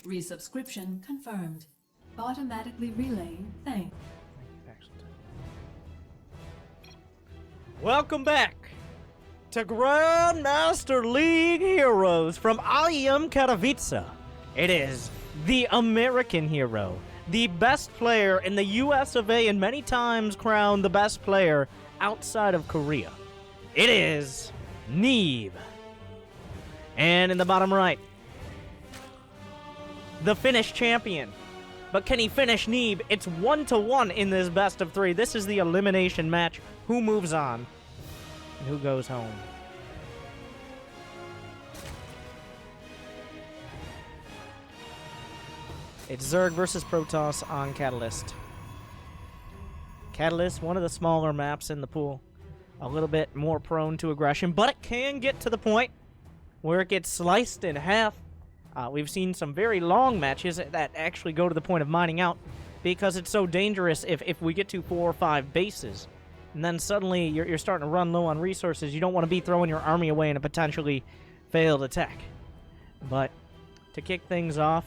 Resubscription confirmed. Automatically relaying thanks. Welcome back to Grandmaster League Heroes from IEM Katowice. It is the American hero, the best player in the US of A, and many times crowned the best player outside of Korea. It is Neeb. And in the bottom right, the Finnish champion. But can he finish Neeb? It's 1-1 in this best of 3. This is the elimination match. Who moves on? And who goes home? It's Zerg versus Protoss on Catalyst. Catalyst, one of the smaller maps in the pool. A little bit more prone to aggression, but it can get to the point where it gets sliced in half. We've seen some very long matches that actually go to the point of mining out because it's so dangerous if we get to 4 or 5 bases. And then suddenly you're starting to run low on resources. You don't want to be throwing your army away in a potentially failed attack. But to kick things off,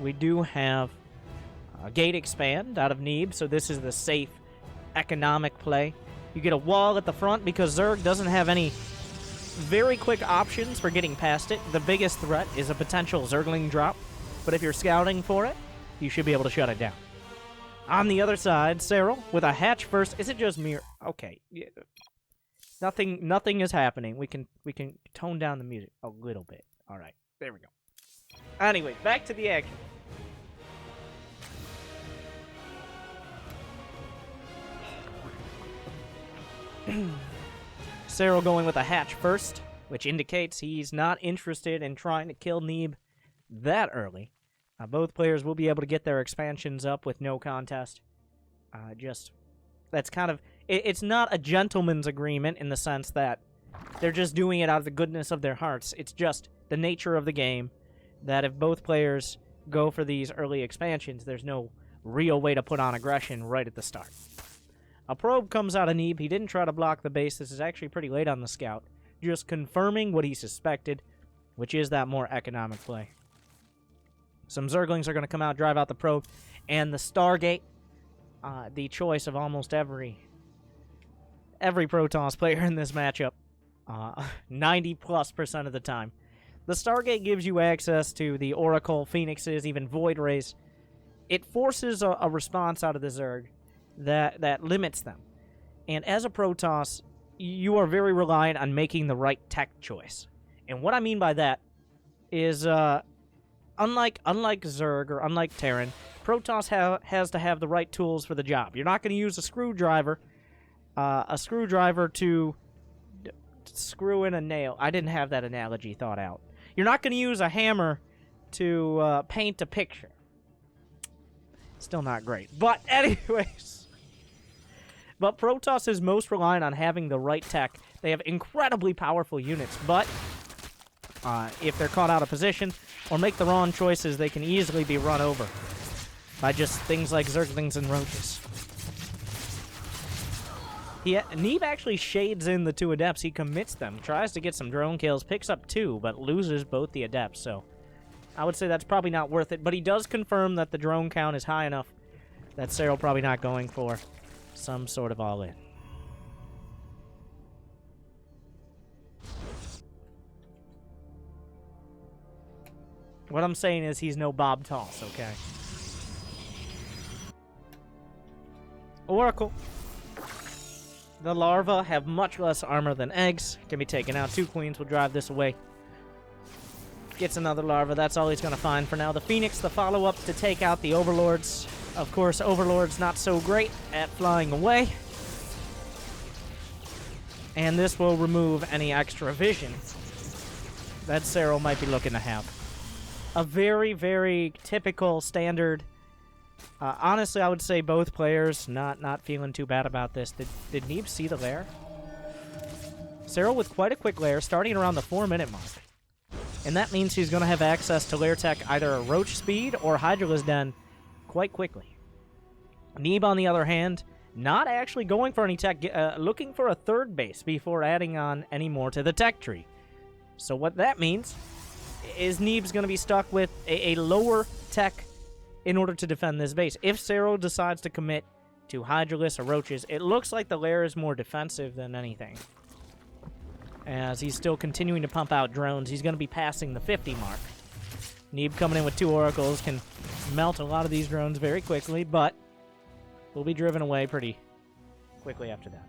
we do have Gate Expand out of Neeb, so this is the safe economic play. You get a wall at the front because Zerg doesn't have any very quick options for getting past it. The biggest threat is a potential Zergling drop, but if you're scouting for it, you should be able to shut it down. On the other side, Serral with a hatch first. Is it just me? Okay, yeah. Nothing is happening. We can tone down the music a little bit. All right, there we go. Anyway, back to the action. Serral going with a hatch first, which indicates he's not interested in trying to kill Neeb that early. Both players will be able to get their expansions up with no contest. That's kind of... It's not a gentleman's agreement in the sense that they're just doing it out of the goodness of their hearts. It's just the nature of the game that if both players go for these early expansions, there's no real way to put on aggression right at the start. A probe comes out of Neeb. He didn't try to block the base. This is actually pretty late on the scout. Just confirming what he suspected, which is that more economic play. Some Zerglings are going to come out, drive out the probe, and the Stargate, the choice of almost every Protoss player in this matchup, 90+% of the time. The Stargate gives you access to the Oracle, Phoenixes, even Void Rays. It forces a response out of the Zerg that limits them. And as a Protoss, you are very reliant on making the right tech choice. And what I mean by that is, unlike Zerg or unlike Terran, Protoss has to have the right tools for the job. You're not going to use a screwdriver to screw in a nail. I didn't have that analogy thought out. You're not going to use a hammer to paint a picture. Still not great. But anyways... But Protoss is most reliant on having the right tech. They have incredibly powerful units, but if they're caught out of position or make the wrong choices, they can easily be run over by just things like Zerglings and Roaches. Neeb actually shades in the 2 Adepts. He commits them, tries to get some drone kills, picks up 2, but loses both the Adepts, so I would say that's probably not worth it. But he does confirm that the drone count is high enough that Serral probably not going for some sort of all-in. What I'm saying is he's no Bob Toss, okay? Oracle. The larvae have much less armor than eggs. Can be taken out. 2 queens will drive this away. Gets another larva. That's all he's going to find for now. The Phoenix, the follow-up to take out the Overlords. Of course, Overlord's not so great at flying away. And this will remove any extra vision that Serral might be looking to have. A very, very typical standard. Honestly, I would say both players not feeling too bad about this. Did Neeb see the lair? Serral with quite a quick lair, starting around the 4-minute mark. And that means he's going to have access to lair tech, either a Roach speed or Hydralisk Den, quite quickly. Neeb, on the other hand, not actually going for any tech, looking for a 3rd base before adding on any more to the tech tree. So what that means is Neeb's going to be stuck with a lower tech in order to defend this base. If Serral decides to commit to Hydralisk or Roaches, it looks like the lair is more defensive than anything. As he's still continuing to pump out drones, he's going to be passing the 50 mark. Neeb coming in with 2 oracles can melt a lot of these drones very quickly, but will be driven away pretty quickly after that.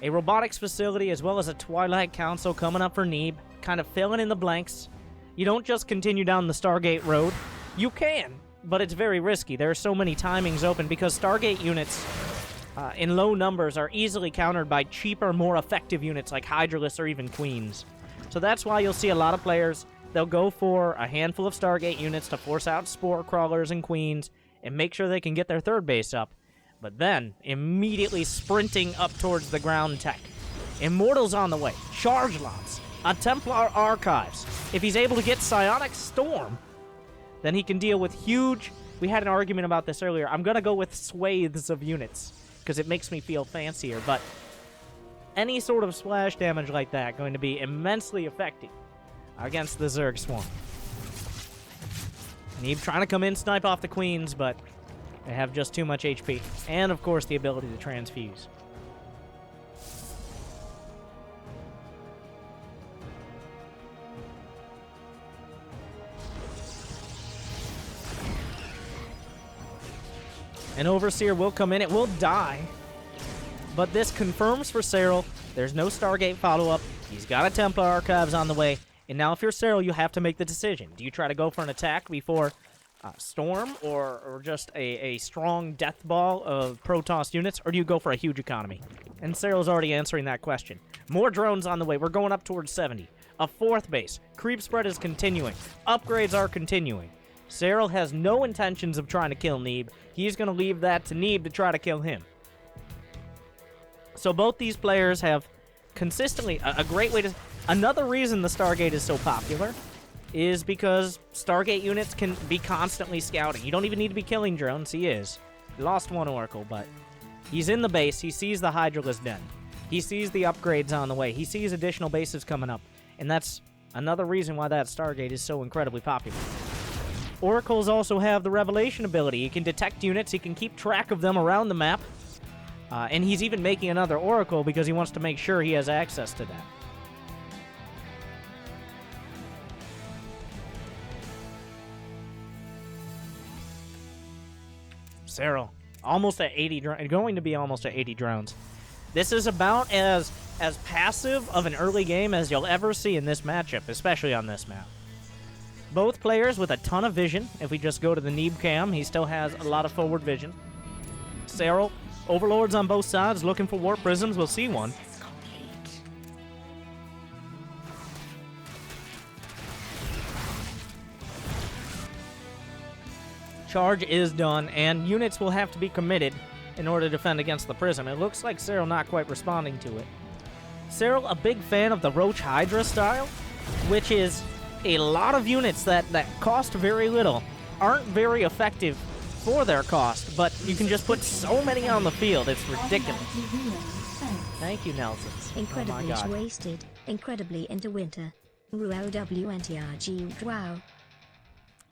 A robotics facility as well as a Twilight Council coming up for Neeb, kind of filling in the blanks. You don't just continue down the Stargate road. You can, but it's very risky. There are so many timings open because Stargate units in low numbers are easily countered by cheaper, more effective units like Hydralisks or even Queens. So that's why you'll see a lot of players, they'll go for a handful of Stargate units to force out Spore Crawlers and Queens and make sure they can get their third base up. But then, immediately sprinting up towards the ground tech. Immortals on the way. Charge lots. A Templar Archives. If he's able to get Psionic Storm, then he can deal with huge... We had an argument about this earlier. I'm going to go with swathes of units, because it makes me feel fancier. But any sort of splash damage like that going to be immensely effective against the Zerg Swarm. Neeb trying to come in, snipe off the Queens, but... they have just too much HP. And, of course, the ability to transfuse. An Overseer will come in. It will die. But this confirms for Serral there's no Stargate follow-up. He's got a Templar Archives on the way. And now if you're Serral, you have to make the decision. Do you try to go for an attack before... Storm or just a strong death ball of Protoss units, or do you go for a huge economy? And Serral's already answering that question. More drones on the way. We're going up towards 70. A 4th base. Creep spread is continuing. Upgrades are continuing. Serral has no intentions of trying to kill Neeb. He's going to leave that to Neeb to try to kill him. So both these players have consistently a great way to... Another reason the Stargate is so popular is because Stargate units can be constantly scouting. You don't even need to be killing drones. He is. He lost 1 Oracle, but he's in the base. He sees the Hydralisk Den. He sees the upgrades on the way. He sees additional bases coming up. And that's another reason why that Stargate is so incredibly popular. Oracles also have the Revelation ability. He can detect units. He can keep track of them around the map. And he's even making another Oracle because he wants to make sure he has access to that. Serral, almost at 80 drones, going to be almost at 80 drones. This is about as passive of an early game as you'll ever see in this matchup, especially on this map. Both players with a ton of vision. If we just go to the Neeb cam, he still has a lot of forward vision. Serral, Overlords on both sides, looking for Warp Prisms. We'll see one. Charge is done, and units will have to be committed in order to defend against the Prism. It looks like Serral not quite responding to it. Serral, a big fan of the Roach Hydra style, which is a lot of units that cost very little, aren't very effective for their cost, but you can just put so many on the field, it's ridiculous. Thank you, Nelson. Incredibly wasted, incredibly into winter. Ruel WNTRG, wow.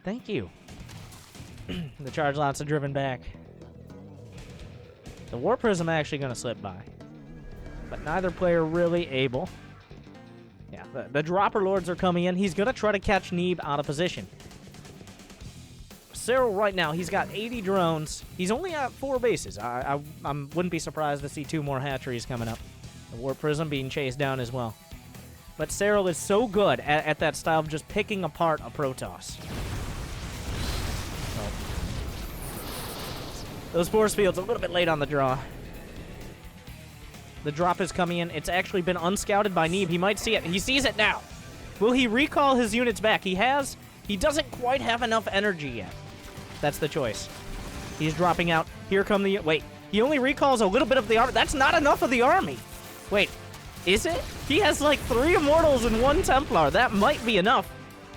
Thank you. The charge lots are driven back. The War Prism actually going to slip by. But neither player really able. Yeah, the Dropper Lords are coming in. He's going to try to catch Neeb out of position. Serral right now, he's got 80 drones. He's only at 4 bases. I wouldn't be surprised to see 2 more hatcheries coming up. The War Prism being chased down as well. But Serral is so good at that style of just picking apart a Protoss. Those force fields a little bit late on the draw. The drop is coming in. It's actually been unscouted by Neeb. He might see it. He sees it now. Will he recall his units back? He doesn't quite have enough energy yet. That's the choice. He's dropping out. Here come the... Wait. He only recalls a little bit of the army. That's not enough of the army. Wait. Is it? He has like 3 Immortals and 1 Templar. That might be enough.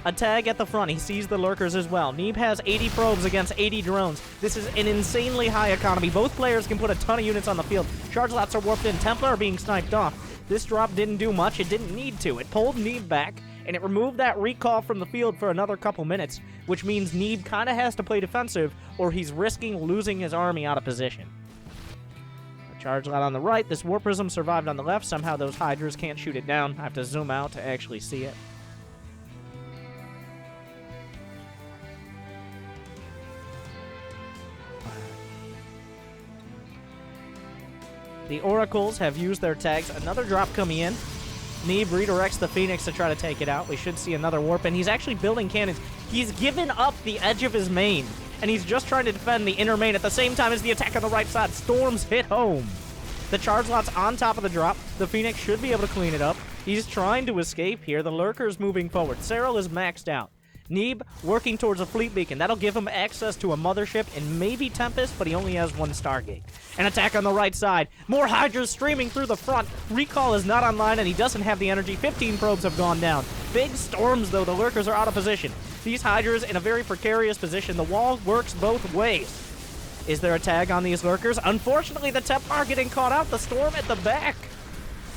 A tag at the front. He sees the lurkers as well. Neeb has 80 probes against 80 drones. This is an insanely high economy. Both players can put a ton of units on the field. Charge lots are warped in. Templar are being sniped off. This drop didn't do much. It didn't need to. It pulled Neeb back, and it removed that recall from the field for another couple minutes, which means Neeb kind of has to play defensive, or he's risking losing his army out of position. A charge lot on the right. This War Prism survived on the left. Somehow those Hydras can't shoot it down. I have to zoom out to actually see it. The Oracles have used their tags. Another drop coming in. Neeb redirects the Phoenix to try to take it out. We should see another warp, and he's actually building cannons. He's given up the edge of his main, and he's just trying to defend the inner main at the same time as the attack on the right side. Storms hit home. The charge lot's on top of the drop. The Phoenix should be able to clean it up. He's trying to escape here. The Lurker's moving forward. Serral is maxed out. Neeb working towards a fleet beacon. That'll give him access to a mothership and maybe Tempest, but he only has one Stargate. An attack on the right side. More Hydras streaming through the front. Recall is not online, and he doesn't have the energy. 15 probes have gone down. Big storms, though. The Lurkers are out of position. These Hydras in a very precarious position. The wall works both ways. Is there a tag on these Lurkers? Unfortunately, the Templar getting caught out. The storm at the back.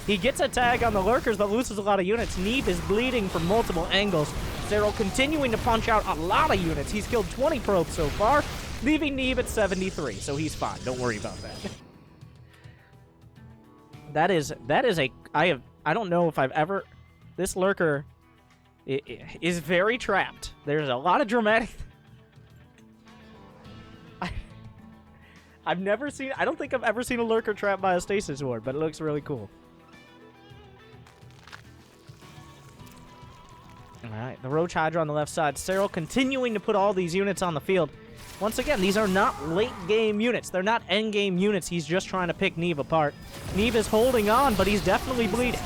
He gets a tag on the Lurkers, but loses a lot of units. Neeb is bleeding from multiple angles. Serral continuing to punch out a lot of units. He's killed 20 probes so far, leaving Neeb at 73, so he's fine. Don't worry about that. that is a... I don't know if I've ever... This Lurker is very trapped. There's a lot of dramatic... I've never seen... I don't think I've ever seen a Lurker trapped by a Stasis Ward, but it looks really cool. Alright, the Roach Hydra on the left side. Serral continuing to put all these units on the field. Once again, these are not late-game units. They're not end-game units. He's just trying to pick Neeb apart. Neeb is holding on, but he's definitely bleeding.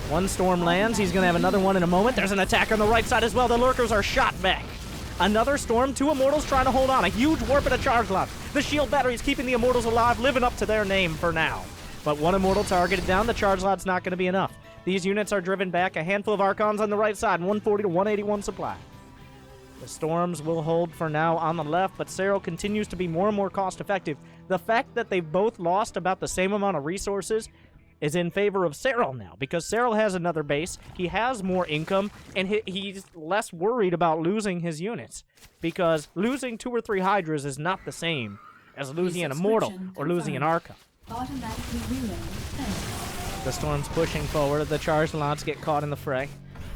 One storm lands. He's going to have another one in a moment. There's an attack on the right side as well. The Lurkers are shot back. Another storm. Two Immortals trying to hold on. A huge warp and a charge lot. The shield battery's keeping the Immortals alive, living up to their name for now. But one Immortal targeted down. The charge lot's not going to be enough. These units are driven back. A handful of Archons on the right side. 140 to 181 supply. The Storms will hold for now on the left, but Serral continues to be more and more cost-effective. The fact that they've both lost about the same amount of resources is in favor of Serral now, because Serral has another base, he has more income, and he's less worried about losing his units, because losing 2 or 3 Hydras is not the same as losing an Immortal or losing an Archon. Automatically relay. Thanks. The Storm's pushing forward. The charged lots get caught in the fray.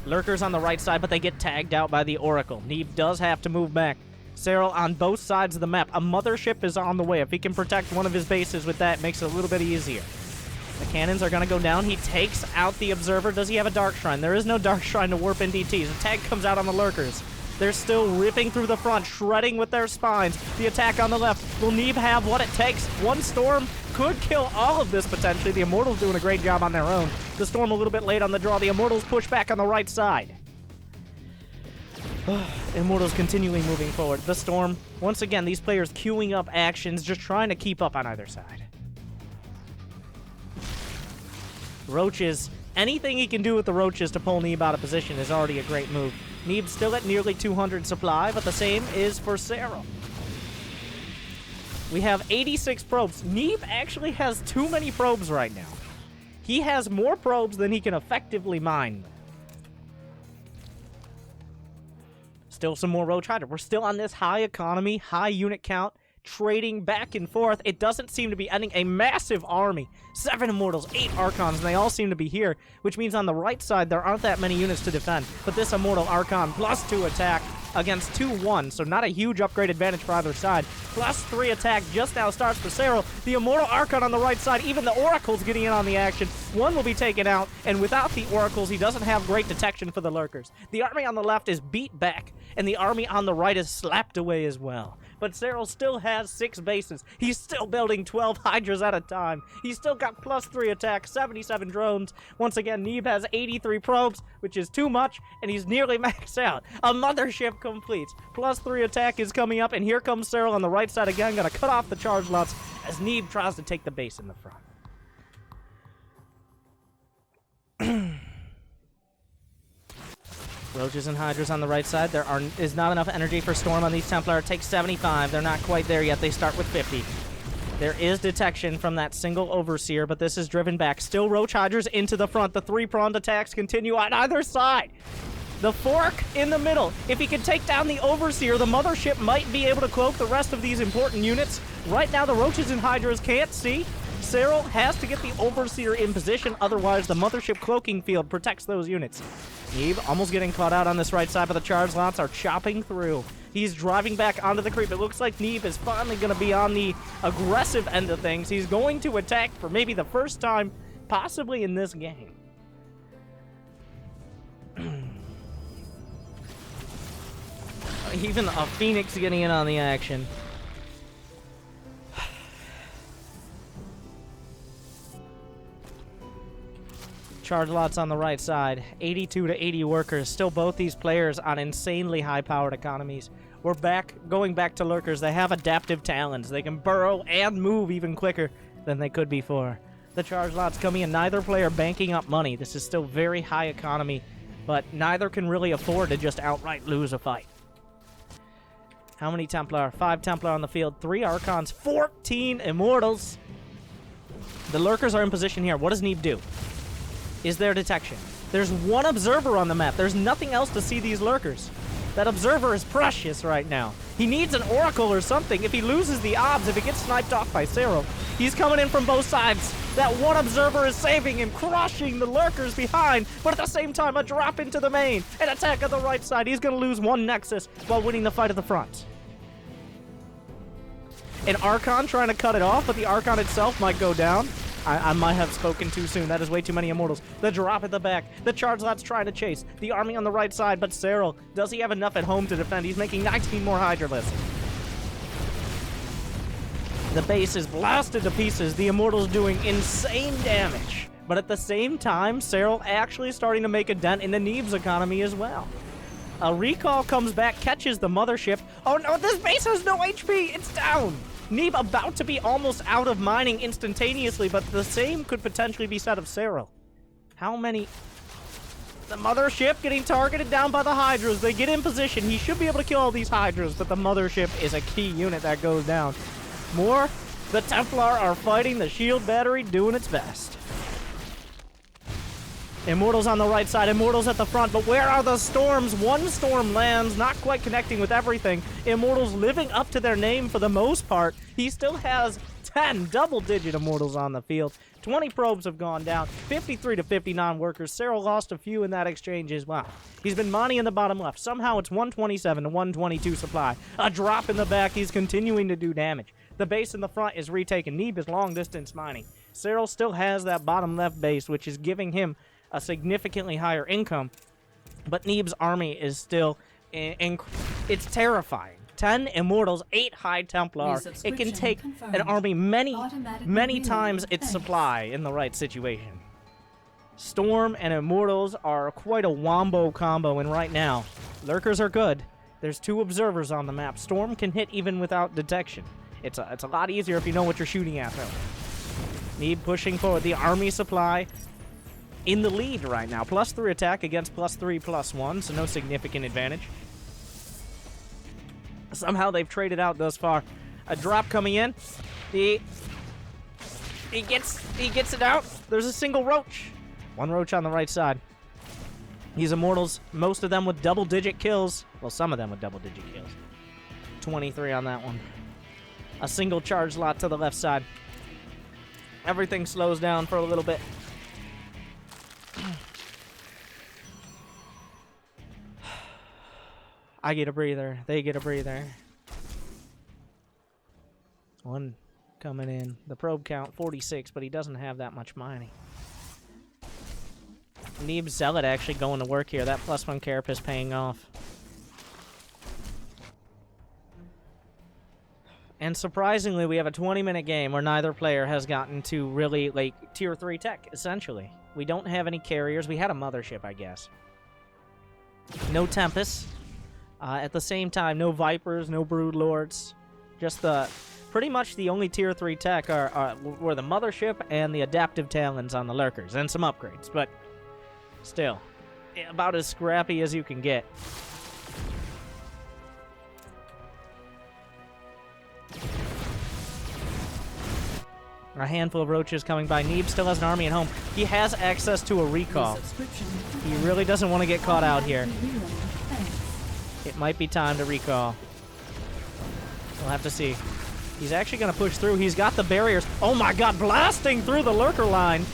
Lurkers on the right side, but they get tagged out by the Oracle. Neeb does have to move back. Serral on both sides of the map. A mothership is on the way. If he can protect one of his bases with that, it makes it a little bit easier. The cannons are going to go down. He takes out the Observer. Does he have a Dark Shrine? There is no Dark Shrine to warp NDTs. A tag comes out on the Lurkers. They're still ripping through the front, shredding with their spines. The attack on the left. Will Neeb have what it takes? One Storm could kill all of this potentially. The Immortals doing a great job on their own. The Storm a little bit late on the draw. The Immortals push back on the right side. Immortals continually moving forward. The Storm, once again, these players queuing up actions, just trying to keep up on either side. Roaches, anything he can do with the Roaches to pull Neeb out of position is already a great move. Neeb's still at nearly 200 supply, but the same is for Serral. We have 86 probes. Neeb actually has too many probes right now. He has more probes than he can effectively mine. Still some more Roach Hydra. We're still on this high economy, high unit count, trading back and forth. It doesn't seem to be ending. A massive army. 7 Immortals, 8 Archons, and they all seem to be here, which means on the right side there aren't that many units to defend. But this Immortal Archon +2 attack against 2-1, so not a huge upgrade advantage for either side. +3 attack just now starts for Serral. The Immortal Archon on the right side, even the Oracle's getting in on the action. One will be taken out, and without the Oracles, he doesn't have great detection for the Lurkers. The army on the left is beat back, and the army on the right is slapped away as well. But Serral still has 6 bases. He's still building 12 Hydras at a time. He's still got +3 attack, 77 drones. Once again, Neeb has 83 probes, which is too much, and he's nearly maxed out. A mothership completes. +3 attack is coming up, and here comes Serral on the right side again, gonna cut off the charge lots as Neeb tries to take the base in the front. Roaches and Hydras on the right side. There is not enough energy for Storm on these Templar. It takes 75. They're not quite there yet. They start with 50. There is detection from that single Overseer, but this is driven back. Still Roach Hydras into the front. The three-pronged attacks continue on either side. The fork in the middle. If he can take down the Overseer, the Mothership might be able to cloak the rest of these important units. Right now, the Roaches and Hydras can't see. Serral has to get the Overseer in position, otherwise the Mothership cloaking field protects those units. Neeb almost getting caught out on this right side, but the charge lots are chopping through. He's driving back onto the creep. It looks like Neeb is finally going to be on the aggressive end of things. He's going to attack for maybe the first time, possibly in this game. Even a Phoenix getting in on the action. Charge lots on the right side. 82 to 80 workers. Still both these players on insanely high-powered economies. We're going back to lurkers. They have adaptive talents. They can burrow and move even quicker than they could before. The charge lots coming in. Neither player banking up money. This is still very high economy, but neither can really afford to just outright lose a fight. How many Templar? 5 Templar on the field. 3 Archons. 14 Immortals. The lurkers are in position here. What does Neeb do? Is there detection? There's 1 observer on the map. There's nothing else to see these lurkers. That observer is precious right now. He needs an oracle or something. If he loses the obs, if he gets sniped off by Serral, he's coming in from both sides. That 1 observer is saving him, crushing the lurkers behind, but at the same time, a drop into the main, an attack on the right side. He's going to lose 1 Nexus while winning the fight at the front. An Archon trying to cut it off, but the Archon itself might go down. I might have spoken too soon. That is way too many Immortals. The drop at the back. The charge lot's trying to chase. The army on the right side, but Serral, does he have enough at home to defend? He's making 19 more Hydralisks. The base is blasted to pieces. The Immortals doing insane damage. But at the same time, Serral actually starting to make a dent in the Neeb's economy as well. A recall comes back, catches the Mothership. Oh no, this base has no HP! It's down! Neeb about to be almost out of mining instantaneously, but the same could potentially be said of Serral. How many... The Mothership getting targeted down by the Hydras. They get in position. He should be able to kill all these Hydras, but the Mothership is a key unit that goes down. More, the Templar are fighting the shield battery, doing its best. Immortals on the right side, Immortals at the front, but where are the storms? 1 storm lands, not quite connecting with everything. Immortals living up to their name for the most part. He still has 10 double-digit Immortals on the field. 20 probes have gone down, 53 to 59 workers. Serral lost a few in that exchange as well. He's been mining in the bottom left. Somehow it's 127 to 122 supply. A drop in the back, he's continuing to do damage. The base in the front is retaken. Neeb is long-distance mining. Serral still has that bottom left base, which is giving him a significantly higher income, but Neeb's army is still, it's terrifying. 10 Immortals, 8 High Templar. It can take an army many times its supply in the right situation. Storm and Immortals are quite a wombo combo, and right now, lurkers are good. There's 2 observers on the map. Storm can hit even without detection. It's a lot easier if you know what you're shooting at, though. Neeb pushing forward. The army supply in the lead right now. +3 attack against +3/+1, so no significant advantage. Somehow they've traded out thus far. A drop coming in. He gets it out. There's a single Roach. 1 Roach on the right side. These Immortals, most of them with double-digit kills. Well, some of them with double-digit kills. 23 on that one. A single charge lot to the left side. Everything slows down for a little bit. I get a breather. They get a breather. 1 coming in. The probe count, 46, but he doesn't have that much mining. Neeb Zealot actually going to work here. That +1 carapace paying off. And surprisingly, we have a 20-minute game where neither player has gotten to really, like, tier 3 tech, essentially. We don't have any carriers. We had a Mothership, I guess. No Tempest. At the same time, no Vipers, no Brood Lords. Just pretty much the only tier 3 tech were the Mothership and the adaptive talons on the lurkers, and some upgrades, but still, about as scrappy as you can get. A handful of roaches coming by. Neeb still has an army at home. He has access to a recall. He really doesn't want to get caught out here. It might be time to recall. We'll have to see. He's actually going to push through. He's got the barriers. Oh my god, blasting through the lurker line.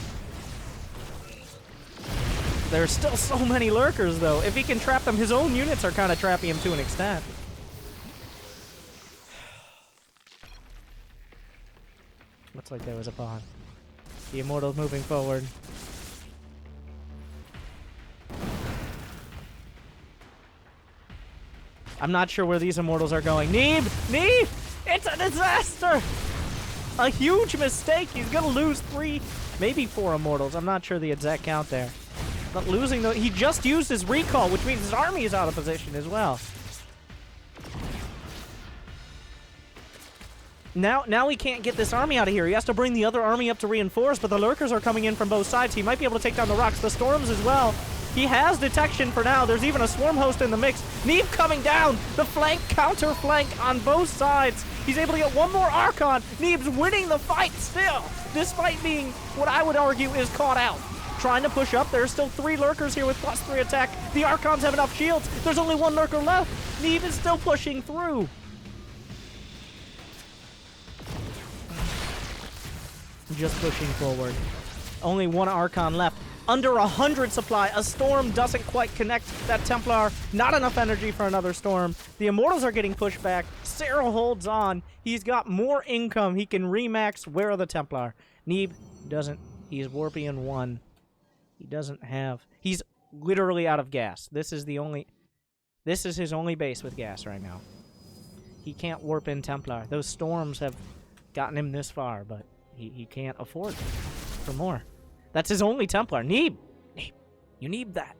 There's still so many lurkers, though. If he can trap them, his own units are kind of trapping him to an extent. Looks like there was a pod. The Immortal's moving forward. I'm not sure where these Immortals are going. Neeb! Neeb! It's a disaster! A huge mistake. He's gonna lose 3, maybe 4 Immortals. I'm not sure the exact count there. But losing the... He just used his recall, which means his army is out of position as well. Now he can't get this army out of here. He has to bring the other army up to reinforce, but the lurkers are coming in from both sides. He might be able to take down the rocks. The storms as well. He has detection for now. There's even a swarm host in the mix. Neeb coming down. The flank, counter flank on both sides. He's able to get one more Archon. Neeb's winning the fight still, despite being, what I would argue, is caught out. Trying to push up. There's still 3 lurkers here with +3 attack. The Archons have enough shields. There's only 1 lurker left. Neeb is still pushing through. Just pushing forward. Only 1 Archon left. Under 100 supply. A storm doesn't quite connect that Templar. Not enough energy for another storm. The Immortals are getting pushed back. Serral holds on. He's got more income. He can remax. Where are the Templar? Neeb doesn't. He's Warpian 1. He doesn't have... He's literally out of gas. This is the only... This is his only base with gas right now. He can't warp in Templar. Those storms have gotten him this far, but he can't afford for more. That's his only Templar. Neeb! Neeb! You need that.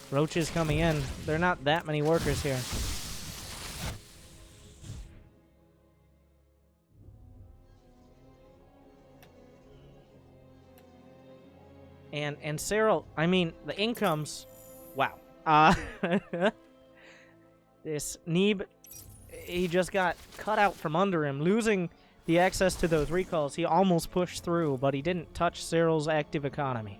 Roaches coming in. There are not that many workers here. And Serral, I mean, the incomes... Wow. This Neeb... He just got cut out from under him, losing the access to those recalls. He almost pushed through, but he didn't touch Serral's active economy.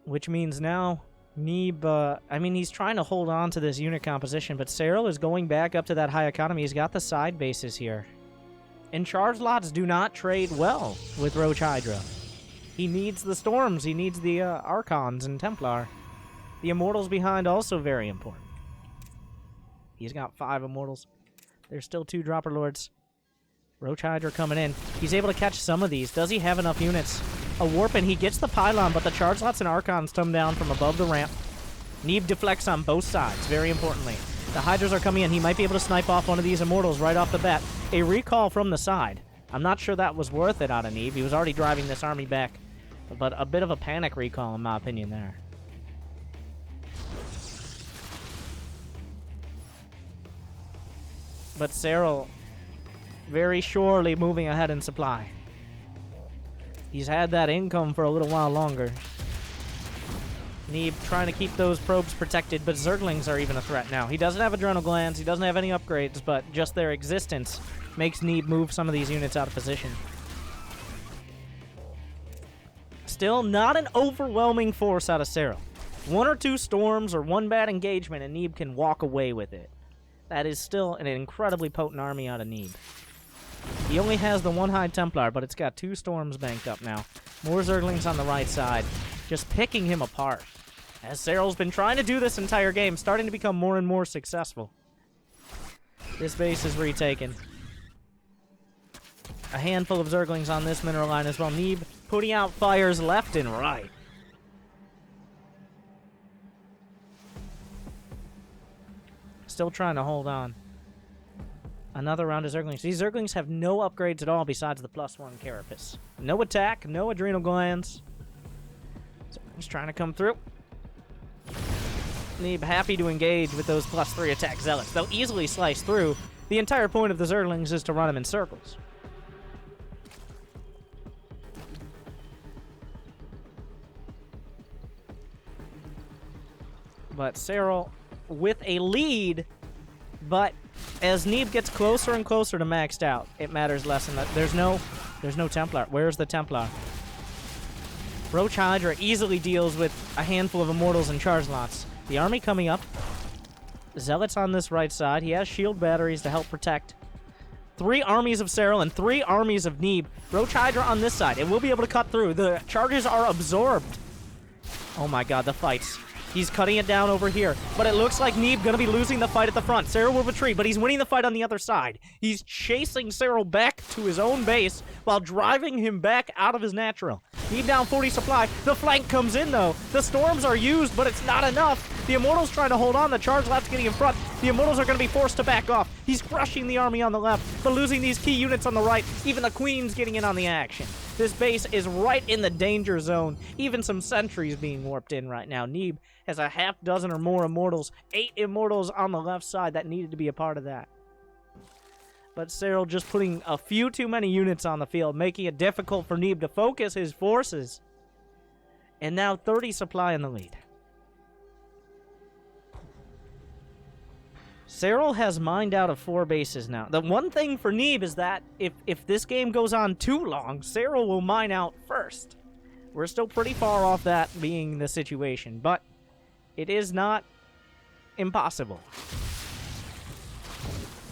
Which means now, Neeb, I mean, he's trying to hold on to this unit composition, but Serral is going back up to that high economy. He's got the side bases here. And charge lots do not trade well with Roach Hydra. He needs the storms. He needs the Archons and Templar. The Immortals behind also very important. He's got 5 Immortals. There's still 2 Dropper Lords. Roach Hydra coming in. He's able to catch some of these. Does he have enough units? A warp and he gets the pylon, but the charge lots and Archons come down from above the ramp. Neeb deflects on both sides, very importantly. The Hydras are coming in. He might be able to snipe off one of these Immortals right off the bat. A recall from the side. I'm not sure that was worth it out of Neeb. He was already driving this army back. But a bit of a panic recall, in my opinion, there. But Serral very surely moving ahead in supply. He's had that income for a little while longer. Neeb trying to keep those probes protected, but Zerglings are even a threat now. He doesn't have adrenal glands, he doesn't have any upgrades, but just their existence makes Neeb move some of these units out of position. Still not an overwhelming force out of Serral. 1 or 2 storms or 1 bad engagement and Neeb can walk away with it. That is still an incredibly potent army out of Neeb. He only has the 1 High Templar, but it's got 2 storms banked up now. More Zerglings on the right side, just picking him apart. As Serral's been trying to do this entire game, starting to become more and more successful. This base is retaken. A handful of Zerglings on this mineral line as well. Neeb putting out fires left and right. Still trying to hold on. Another round of Zerglings. These Zerglings have no upgrades at all besides the +1 Carapace. No attack, no adrenal glands. Zerglings trying to come through. Neeb happy to engage with those +3 attack Zealots. They'll easily slice through. The entire point of the Zerglings is to run them in circles. But Serral with a lead, but as Neeb gets closer and closer to maxed out, it matters less and there's no Templar. Where's the Templar? Roach Hydra easily deals with a handful of Immortals and charge lots. The army coming up. Zealots on this right side. He has shield batteries to help protect. 3 armies of Serral and 3 armies of Neeb. Roach Hydra on this side. It will be able to cut through. The charges are absorbed. Oh my god, the fights. He's cutting it down over here. But it looks like Neeb gonna be losing the fight at the front. Serral will retreat, but he's winning the fight on the other side. He's chasing Serral back to his own base while driving him back out of his natural. Neeb down 40 supply. The flank comes in, though. The storms are used, but it's not enough. The Immortals trying to hold on. The charge left's getting in front. The Immortals are going to be forced to back off. He's crushing the army on the left, but losing these key units on the right. Even the Queen's getting in on the action. This base is right in the danger zone. Even some sentries being warped in right now. Neeb has a half dozen or more Immortals. 8 Immortals on the left side that needed to be a part of that. But Serral just putting a few too many units on the field, making it difficult for Neeb to focus his forces. And now 30 supply in the lead. Serral has mined out of 4 bases now. The one thing for Neeb is that if this game goes on too long, Serral will mine out first. We're still pretty far off that being the situation, but it is not impossible.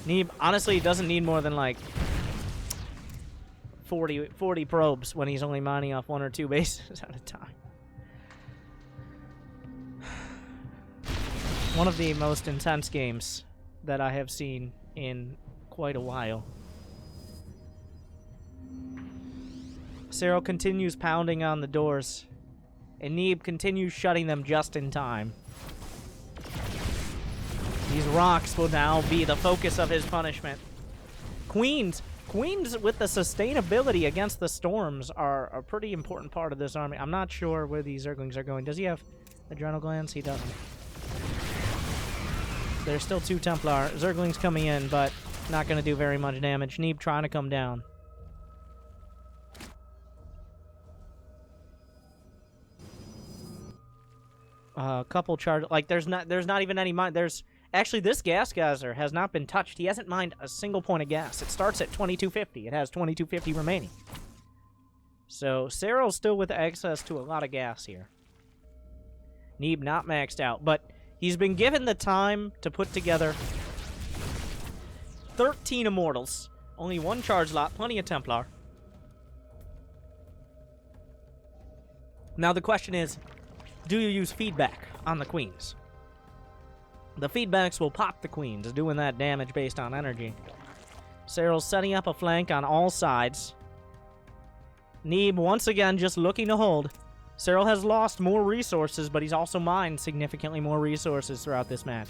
Neeb, honestly, doesn't need more than like 40 probes when he's only mining off 1 or 2 bases at a time. One of the most intense games that I have seen in quite a while. Serral continues pounding on the doors, and Neeb continues shutting them just in time. These rocks will now be the focus of his punishment. Queens with the sustainability against the storms are a pretty important part of this army. I'm not sure where these Zerglings are going. Does he have adrenal glands? He doesn't. There's still 2 Templar. Zerglings coming in, but not going to do very much damage. Neeb trying to come down. A couple charge... Like, there's not even any mine. There's... Actually, this gas geyser has not been touched. He hasn't mined a single point of gas. It starts at 2250. It has 2250 remaining. So, Serral's still with access to a lot of gas here. Neeb not maxed out, but he's been given the time to put together 13 Immortals. Only 1 charge lot, plenty of Templar. Now the question is, do you use feedback on the Queens? The feedbacks will pop the Queens, doing that damage based on energy. Serral's setting up a flank on all sides. Neeb, once again, just looking to hold. Serral has lost more resources, but he's also mined significantly more resources throughout this match.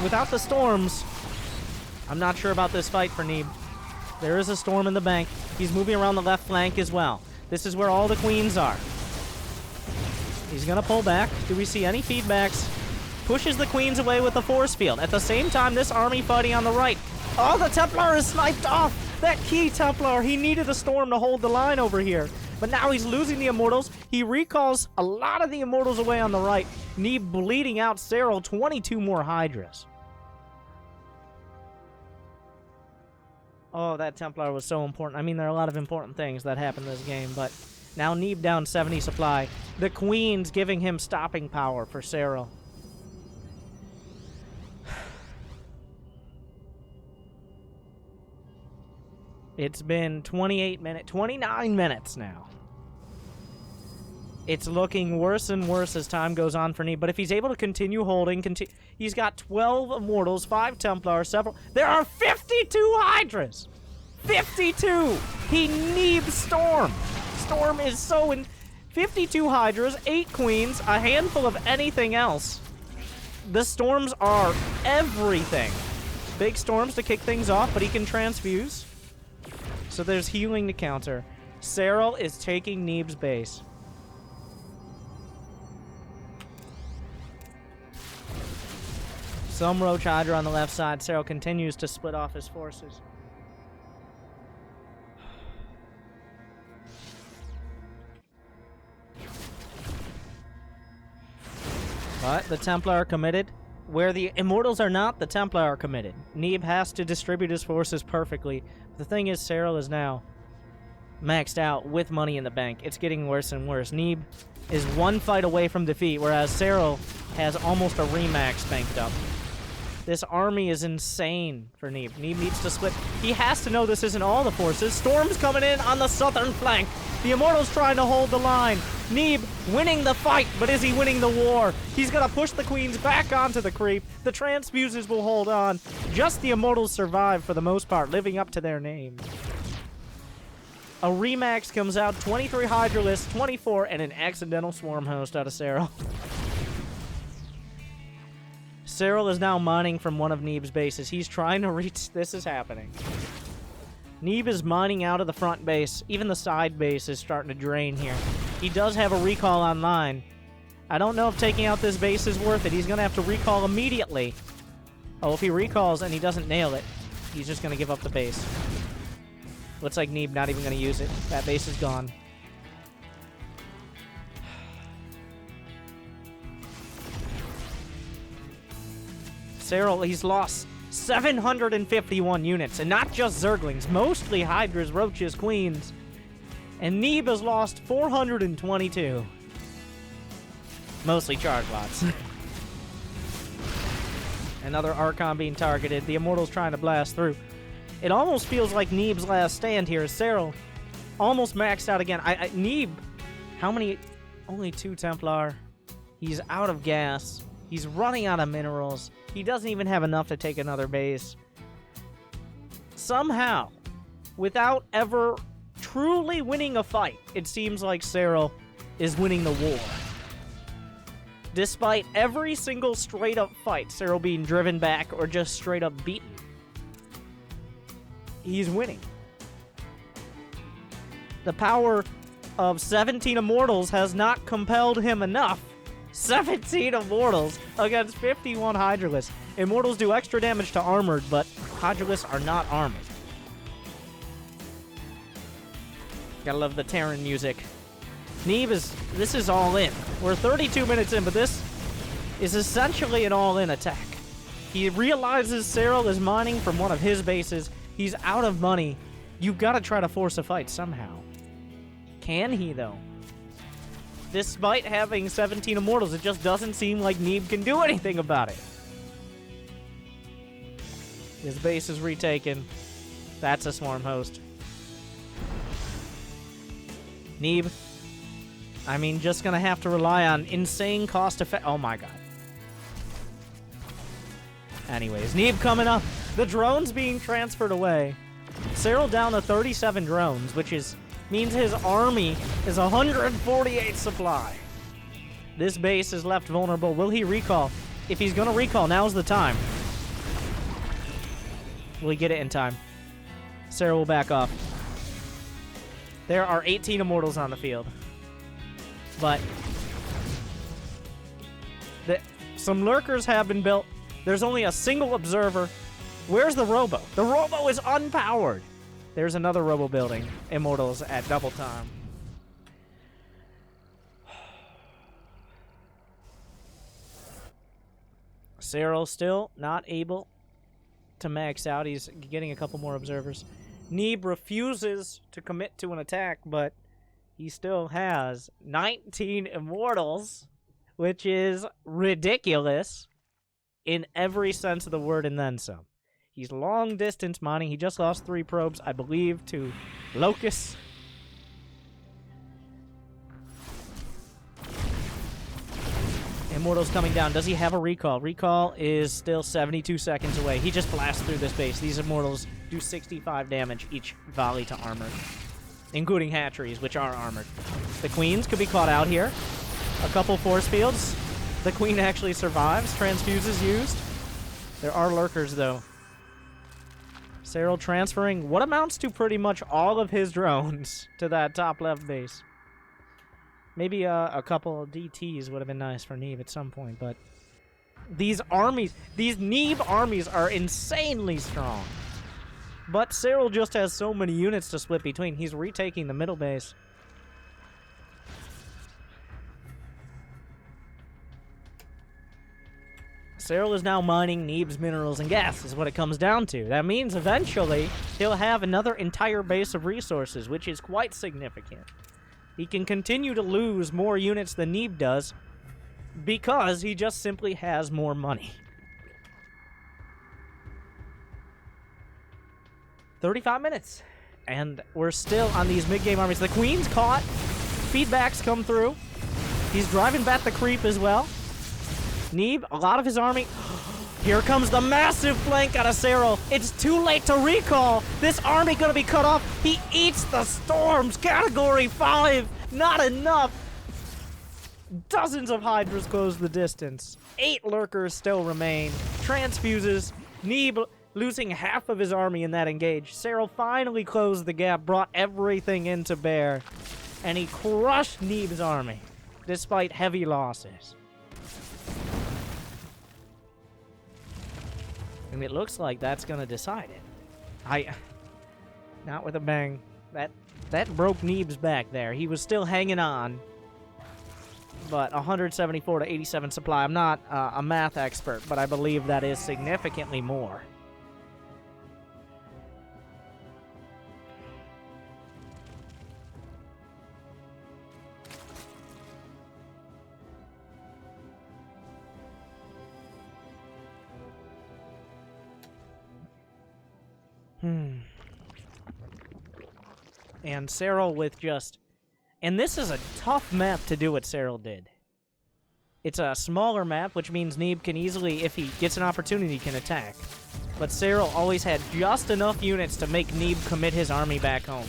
Without the storms, I'm not sure about this fight for Neeb. There is a storm in the bank. He's moving around the left flank as well. This is where all the Queens are. He's going to pull back. Do we see any feedbacks? Pushes the Queens away with the force field. At the same time, this army fighting on the right. Oh, the Templar is sniped off! That key Templar, he needed a storm to hold the line over here. But now he's losing the Immortals. He recalls a lot of the Immortals away on the right. Neeb bleeding out Serral, 22 more Hydras. Oh, that Templar was so important. I mean, there are a lot of important things that happened in this game, but now Neeb down 70 supply. The Queen's giving him stopping power for Serral. It's been 29 minutes now. It's looking worse and worse as time goes on for Neeb, but if he's able to continue holding, he's got 12 Immortals, 5 Templars, several... There are 52 Hydras! 52! He needs Storm! Storm is so in... 52 Hydras, 8 Queens, a handful of anything else. The Storms are everything. Big Storms to kick things off, but he can transfuse. So there's healing to counter. Serral is taking Neeb's base. Some Roach Hydra on the left side. Serral continues to split off his forces. But the Templar are committed. Where the Immortals are not, the Templar are committed. Neeb has to distribute his forces perfectly. The thing is, Serral is now maxed out with money in the bank. It's getting worse and worse. Neeb is one fight away from defeat, whereas Serral has almost a remax banked up. This army is insane for Neeb. Neeb needs to split. He has to know this isn't all the forces. Storm's coming in on the southern flank. The Immortals trying to hold the line. Neeb winning the fight, but is he winning the war? He's gonna push the Queens back onto the creep. The Transfuses will hold on. Just the Immortals survive for the most part, living up to their name. A Remax comes out, 23 Hydralisks, 24, and an accidental Swarm Host out of Serral. Serral is now mining from one of Neeb's bases. He's trying to reach... This is happening. Neeb is mining out of the front base. Even the side base is starting to drain here. He does have a recall online. I don't know if taking out this base is worth it. He's going to have to recall immediately. Oh, if he recalls and he doesn't nail it, he's just going to give up the base. Looks like Neeb not even going to use it. That base is gone. Serral, he's lost 751 units, and not just Zerglings, mostly Hydras, Roaches, Queens. And Neeb has lost 422. Mostly charge bots. Another Archon being targeted. The Immortals trying to blast through. It almost feels like Neeb's last stand here. Serral almost maxed out again. Neeb, how many? Only 2 Templar. He's out of gas. He's running out of minerals. He doesn't even have enough to take another base. Somehow, without ever truly winning a fight, it seems like Serral is winning the war. Despite every single straight-up fight, Serral being driven back or just straight-up beaten, he's winning. The power of 17 Immortals has not compelled him enough. 17 Immortals against 51 Hydralisks. Immortals do extra damage to armored, but Hydralisks are not armored. Gotta love the Terran music. Neeb this is all in. We're 32 minutes in, but this is essentially an all-in attack. He realizes Serral is mining from one of his bases. He's out of money. You've got to try to force a fight somehow. Can he, though? Despite having 17 Immortals, it just doesn't seem like Neeb can do anything about it. His base is retaken. That's a Swarm Host. Neeb, I mean, just gonna have to rely on insane cost-effect... Oh my god. Anyways, Neeb coming up. The drones being transferred away. Serral down to 37 drones, which means his army is 148 supply. This base is left vulnerable. Will he recall? If he's gonna recall, now's the time. Will he get it in time? Serral will back off. There are 18 Immortals on the field. But some lurkers have been built. There's only a single observer. Where's the Robo? The Robo is unpowered. There's another Robo building. Immortals at double time. Serral still not able to max out. He's getting a couple more observers. Neeb refuses to commit to an attack, but he still has 19 Immortals, which is ridiculous in every sense of the word and then some. He's long distance mining. He just lost 3 probes, I believe, to Locust. Immortals coming down. Does he have a recall? Recall is still 72 seconds away. He just blasts through this base. These Immortals do 65 damage each volley to armor, including hatcheries, which are armored. The Queens could be caught out here. A couple force fields. The Queen actually survives. Transfuse is used. There are lurkers, though. Serral transferring what amounts to pretty much all of his drones to that top left base. Maybe a couple of DTs would have been nice for Neeb at some point, but these armies, these Neeb armies are insanely strong. But Serral just has so many units to split between. He's retaking the middle base. Serral is now mining Neeb's minerals and gas, is what it comes down to. That means eventually he'll have another entire base of resources, which is quite significant. He can continue to lose more units than Neeb does because he just simply has more money. 35 minutes. And we're still on these mid-game armies. The Queen's caught. Feedbacks come through. He's driving back the creep as well. Neeb, a lot of his army. Here comes the massive flank out of Serral. It's too late to recall. This army gonna be cut off. He eats the storms. Category 5. Not enough. Dozens of Hydras close the distance. 8 lurkers still remain. Transfuses. Neeb losing half of his army in that engage. Serral finally closed the gap, brought everything into bear, and he crushed Neeb's army, despite heavy losses. And it looks like that's gonna decide it. Not with a bang. That broke Neeb's back there. He was still hanging on. But 174 to 87 supply. I'm not a math expert, but I believe that is significantly more. And Serral with just... And this is a tough map to do what Serral did. It's a smaller map, which means Neeb can easily, if he gets an opportunity, can attack. But Serral always had just enough units to make Neeb commit his army back home.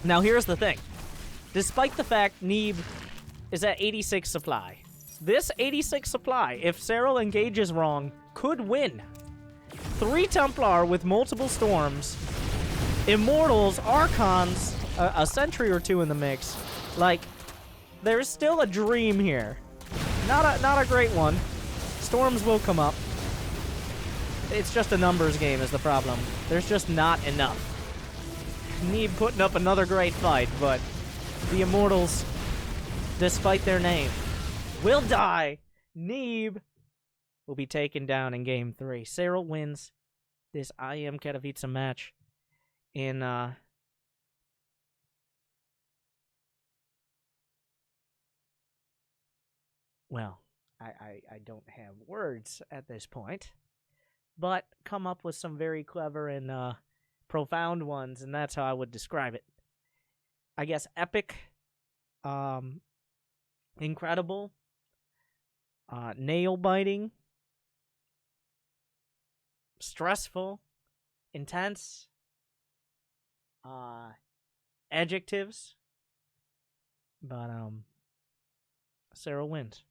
Now here's the thing. Despite the fact Neeb is at 86 supply, this 86 supply, if Serral engages wrong, could win. 3 Templar with multiple storms, Immortals, Archons, a sentry or 2 in the mix. Like, there's still a dream here. Not a great one. Storms will come up. It's just a numbers game is the problem. There's just not enough. Neeb putting up another great fight, but the Immortals, despite their name, will die. Neeb will be taken down in Game 3. Serral wins this IEM Katowice match in, well, I don't have words at this point, but come up with some very clever and profound ones, and that's how I would describe it. I guess epic, incredible, nail-biting, stressful, intense, adjectives, but Serral wins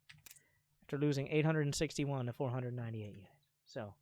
after losing 861 to 498 units. So